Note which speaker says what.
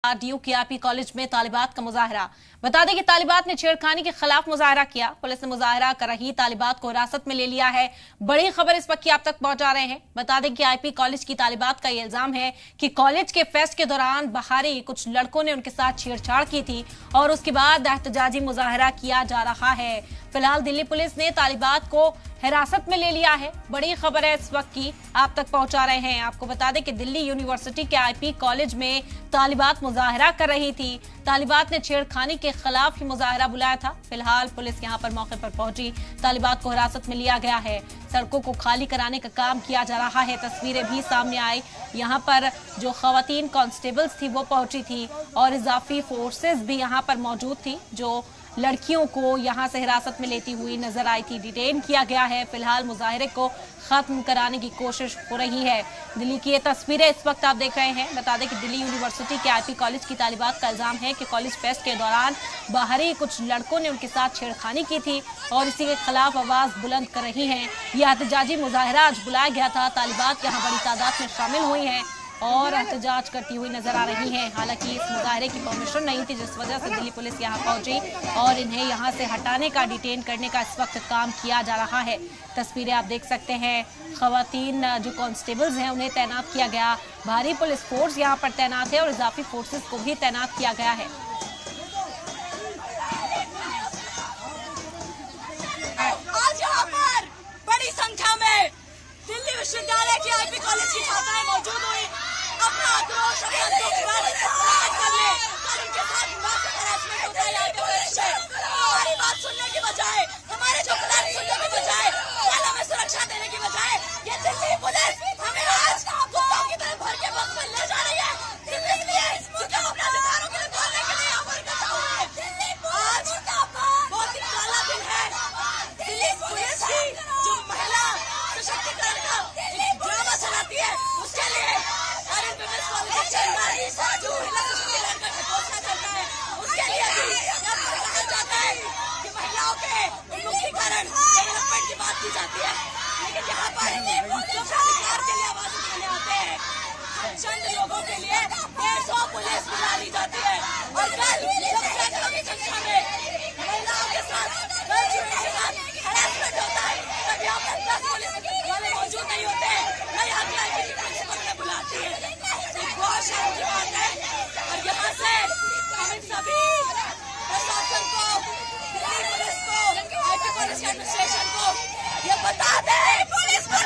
Speaker 1: DU KRP college में तालिबात का मुजाहरा। बता दें कि तालिबात ने छेड़खानी के खिलाफ मुजाहरा किया। पुलिस ने मुजाहरा कर रही तालिबात को हिरासत में ले लिया है। बड़ी खबर इस वक्त की आप तक पहुंचा रहे हैं। बता दें कि आईपी कॉलेज की तालिबात का यह इल्जाम है कि कॉलेज के फेस्ट के दौरान बाहरी कुछ लड़कों ने उनके साथ छेड़छाड़ की थी और उसके बाद एहतजाजी मुजाहरा किया जा रहा है। फिलहाल दिल्ली पुलिस ने तालिबात को हिरासत में ले लिया है। बड़ी खबर है इस वक्त की आप तक पहुंचा रहे हैं। आपको बता दें कि दिल्ली यूनिवर्सिटी के आईपी कॉलेज में तालिबात मुजाहरा कर रही थी। तालिबात ने छेड़खानी के खिलाफ ही मुजाहरा बुलाया था। फिलहाल पुलिस यहां पर मौके पर पहुंची, तालिबात को हिरासत में लिया गया है। सड़कों को खाली कराने का काम किया जा रहा है। तस्वीरें भी सामने आई। यहाँ पर जो खवातीन कांस्टेबल्स थी वो पहुंची थी और इजाफी फोर्सेस भी यहाँ पर मौजूद थी जो लड़कियों को यहां से हिरासत में लेती हुई नजर आई थी। डिटेन किया गया है। फिलहाल मुजाहरे को खत्म कराने की कोशिश हो रही है। दिल्ली की ये तस्वीरें इस वक्त आप देख रहे हैं। बता दें कि दिल्ली यूनिवर्सिटी के आईपी कॉलेज की तालिबात का इल्जाम है कि कॉलेज फेस्ट के दौरान बाहरी कुछ लड़कों ने उनके साथ छेड़खानी की थी और इसी के खिलाफ आवाज बुलंद कर रही हैं। यह एहतजाजी मुजाहरा आज बुलाया गया था। तालिबात यहाँ बड़ी तादाद में शामिल हुई हैं और एहतजाज करती हुई नजर आ रही हैं। हालांकि इस मुजाहरे की परमिशन नहीं थी, जिस वजह से दिल्ली पुलिस यहां पहुंची और इन्हें यहां से हटाने का, डिटेन करने का इस वक्त काम किया जा रहा है। तस्वीरें आप देख सकते हैं। खवातीन जो कांस्टेबल्स हैं उन्हें तैनात किया गया। भारी पुलिस फोर्स यहां पर तैनात है और इजाफी फोर्सेस को भी तैनात किया गया है।
Speaker 2: आज यहाँ पर बड़ी संख्या में दिल्ली विश्वविद्यालय की आईपी कॉलेज की छात्राएं मौजूद हुई। अपना आक्रोश, अपना दुख प्रकट करने और उनके साथ मासिक हरासमेंट होता है यहाँ के कॉलेज से। हमारी बात सुनने की बजाय, हमारे जो क्लास सुनने की बजाय, कल हमें सुरक्षा देने की बजाय ये दिल्ली पुलिस हमें आज कुत्तों की तरह भर के बस में ले जा रही है। सिर्फ इसलिए क्योंकि हम अपने अधिकारों के लिए बोलने के लिए यहाँ पर इकट्ठा हुए हैं। आज बहुत ही काला दिन है। दिल्ली पुलिस की जो महिला सशक्तिकरण का ड्रामा चलाती है उसके लिए आरएन विमेंस कॉलेज जो महिला सशक्तिकरण का घोषणा करता है उसके लिए भी यहाँ पर कहा जाता है कि महिलाओं के उन्मुखीकरण डेवलपमेंट की बात की जाती है। लेकिन यहाँ पर जो अधिकार के लिए आवाज उठाने आते हैं चंद लोगों के लिए 150 पुलिस बुला ली जाती है। और कल जब सैकड़ों की संख्या में महिलाओं के साथ हरासमेंट होता है तब यहाँ पर 10 पुलिस वाले मौजूद नहीं होते। न यहाँ की आईपी की प्रिंसिपल ने बुलाती है। बहुत शर्म की बात है और यहाँ से हम इन सभी प्रशासन को, दिल्ली पुलिस को, आईपी कॉलेज के एडमिनिस्ट्रेशन को ये बता दें पुलिस को